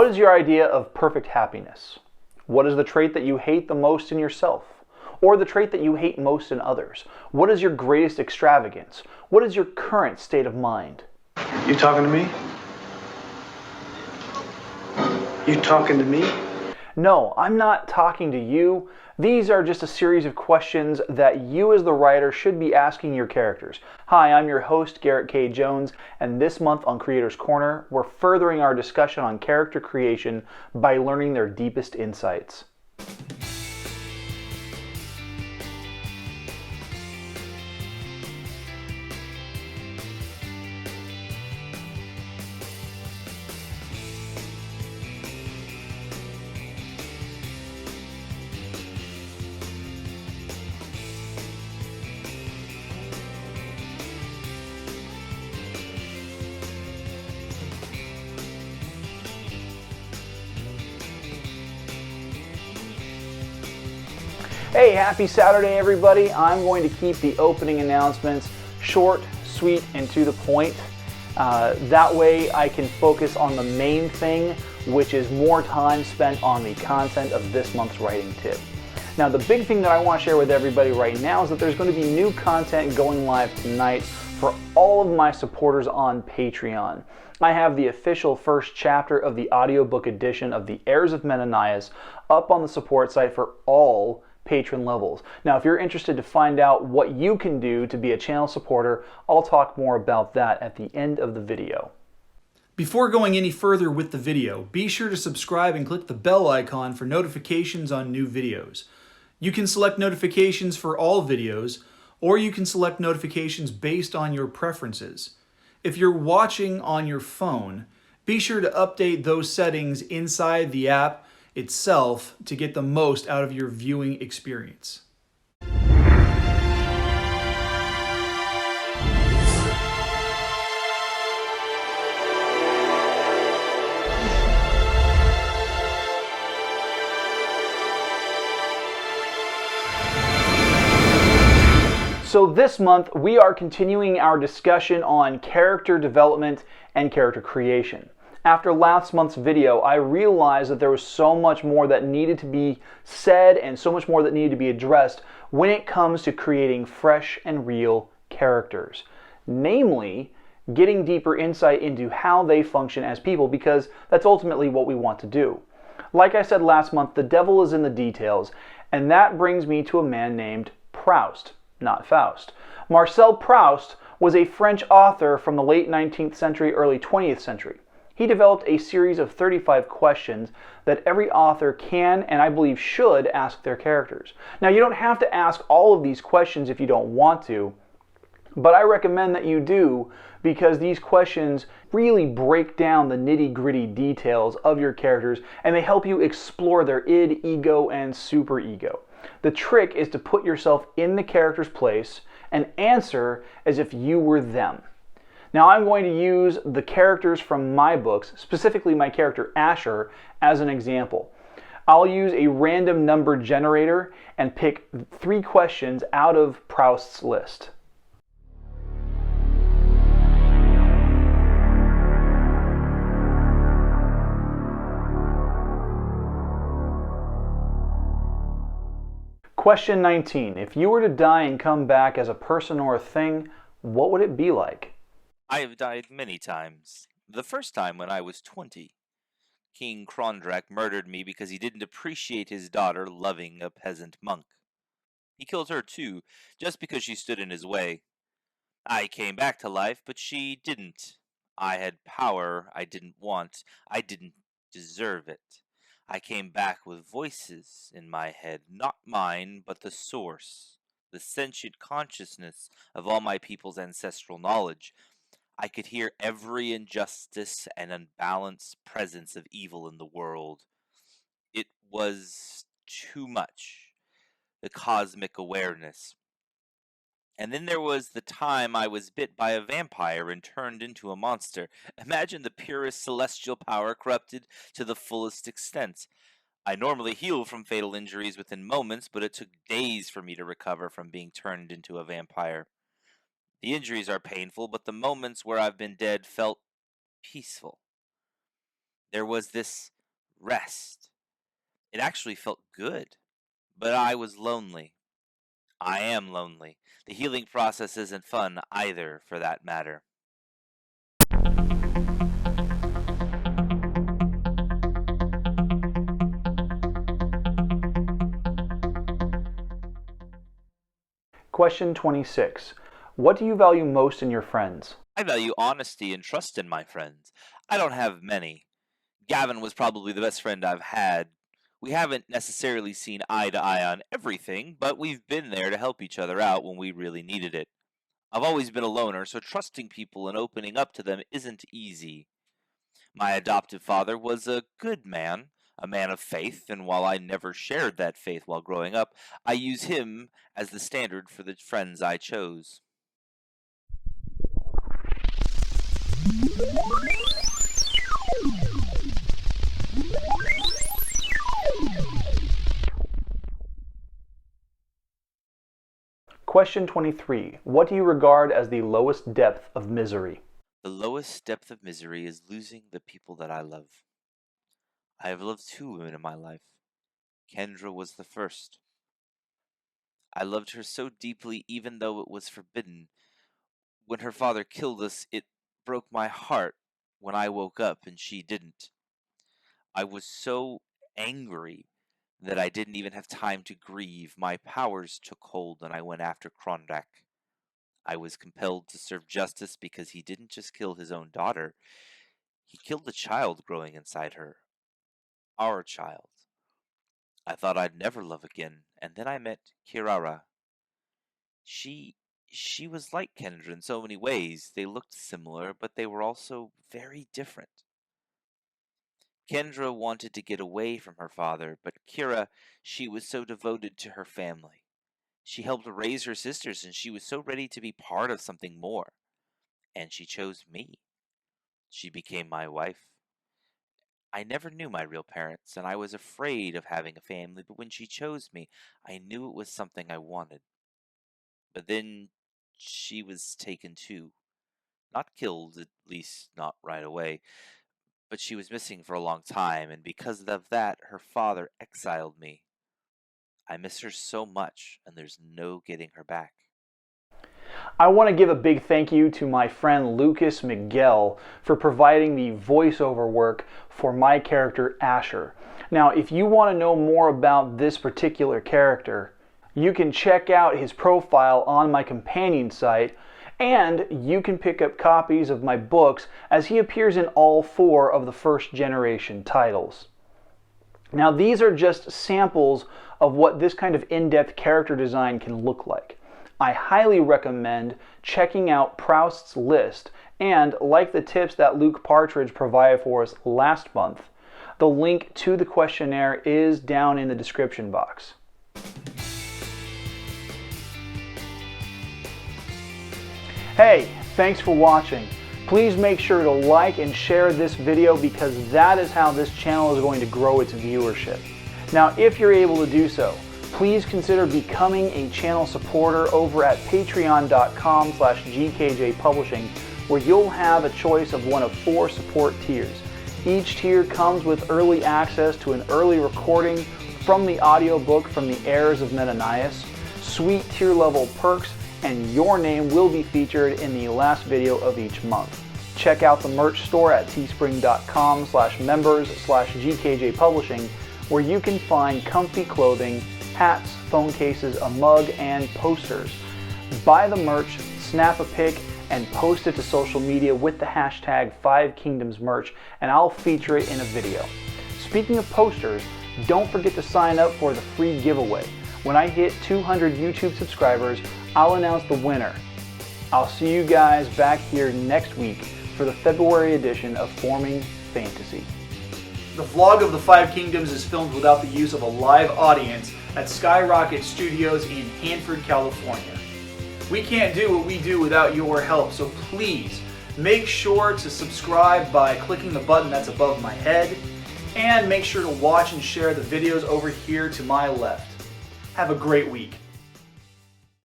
What is your idea of perfect happiness? What is the trait that you hate the most in yourself? Or the trait that you hate most in others? What is your greatest extravagance? What is your current state of mind? You talking to me? You talking to me? No, I'm not talking to you. These are just a series of questions that you as the writer should be asking your characters. Hi, I'm your host, Garrett K. Jones, and this month on Creator's Corner, we're furthering our discussion on character creation by learning their deepest insights. Hey, happy Saturday, everybody. I'm going to keep the opening announcements short, sweet, and to the point. That way I can focus on the main thing, which is more time spent on the content of this month's writing tip. Now, the big thing that I want to share with everybody right now is that there's going to be new content going live tonight for all of my supporters on Patreon. I have the official first chapter of the audiobook edition of The Heirs of Menenias up on the support site for all patron levels. Now, if you're interested to find out what you can do to be a channel supporter, I'll talk more about that at the end of the video. Before going any further with the video, be sure to subscribe and click the bell icon for notifications on new videos. You can select notifications for all videos, or you can select notifications based on your preferences. If you're watching on your phone, be sure to update those settings inside the app itself to get the most out of your viewing experience. So this month, we are continuing our discussion on character development and character creation. After last month's video, I realized that there was so much more that needed to be said and so much more that needed to be addressed when it comes to creating fresh and real characters. Namely, getting deeper insight into how they function as people, because that's ultimately what we want to do. Like I said last month, the devil is in the details, and that brings me to a man named Proust, not Faust. Marcel Proust was a French author from the late 19th century, early 20th century. He developed a series of 35 questions that every author can, and I believe should, ask their characters. Now, you don't have to ask all of these questions if you don't want to, but I recommend that you do, because these questions really break down the nitty-gritty details of your characters, and they help you explore their id, ego, and superego. The trick is to put yourself in the character's place and answer as if you were them. Now, I'm going to use the characters from my books, specifically my character Asher, as an example. I'll use a random number generator and pick 3 questions out of Proust's list. Question 19. If you were to die and come back as a person or a thing, what would it be like? I have died many times. The first time when I was 20. King Krondrak murdered me because he didn't appreciate his daughter loving a peasant monk. He killed her too, just because she stood in his way. I came back to life, but she didn't. I had power I didn't want. I didn't deserve it. I came back with voices in my head, not mine, but the source, the sentient consciousness of all my people's ancestral knowledge. I could hear every injustice and unbalanced presence of evil in the world. It was too much, the cosmic awareness. And then there was the time I was bit by a vampire and turned into a monster. Imagine the purest celestial power corrupted to the fullest extent. I normally heal from fatal injuries within moments, but it took days for me to recover from being turned into a vampire. The injuries are painful, but the moments where I've been dead felt peaceful. There was this rest. It actually felt good. But I was lonely. I am lonely. The healing process isn't fun either, for that matter. Question 26. What do you value most in your friends? I value honesty and trust in my friends. I don't have many. Gavin was probably the best friend I've had. We haven't necessarily seen eye to eye on everything, but we've been there to help each other out when we really needed it. I've always been a loner, so trusting people and opening up to them isn't easy. My adoptive father was a good man, a man of faith, and while I never shared that faith while growing up, I use him as the standard for the friends I chose. Question 23. What do you regard as the lowest depth of misery? The lowest depth of misery is losing the people that I love. I have loved 2 women in my life. Kendra was the first. I loved her so deeply even though it was forbidden. When her father killed us, it broke my heart when I woke up and she didn't. I was so angry that I didn't even have time to grieve. My powers took hold and I went after Krondak. I was compelled to serve justice because he didn't just kill his own daughter. He killed the child growing inside her. Our child. I thought I'd never love again, and then I met Kirara. She was like Kendra in so many ways. They looked similar, but they were also very different. Kendra wanted to get away from her father, but Kira, she was so devoted to her family. She helped raise her sisters, and she was so ready to be part of something more. And she chose me. She became my wife. I never knew my real parents, and I was afraid of having a family, but when she chose me, I knew it was something I wanted. But then she was taken too. Not killed, at least not right away, but she was missing for a long time, and because of that, her father exiled me. I miss her so much, and there's no getting her back. I want to give a big thank you to my friend Lucas Miguel for providing the voiceover work for my character Asher. Now, if you want to know more about this particular character, you can check out his profile on my companion site, and you can pick up copies of my books as he appears in all 4 of the first generation titles. Now, these are just samples of what this kind of in-depth character design can look like. I highly recommend checking out Proust's list, and like the tips that Luke Partridge provided for us last month, the link to the questionnaire is down in the description box. Hey, thanks for watching. Please make sure to like and share this video because that is how this channel is going to grow its viewership. Now, if you're able to do so, please consider becoming a channel supporter over at patreon.com/gkjpublishing, where you'll have a choice of one of 4 support tiers. Each tier comes with early access to an early recording from the audiobook from the Heirs of Menenias, sweet tier level perks, and your name will be featured in the last video of each month. Check out the merch store at teespring.com/members/gkjpublishing, where you can find comfy clothing, hats, phone cases, a mug, and posters. Buy the merch, snap a pic, and post it to social media with the hashtag 5kingdomsmerch, and I'll feature it in a video. Speaking of posters, don't forget to sign up for the free giveaway. When I hit 200 YouTube subscribers, I'll announce the winner. I'll see you guys back here next week for the February edition of Forming Fantasy. The vlog of the 5 Kingdoms is filmed without the use of a live audience at Skyrocket Studios in Hanford, California. We can't do what we do without your help, so please make sure to subscribe by clicking the button that's above my head, and make sure to watch and share the videos over here to my left. Have a great week.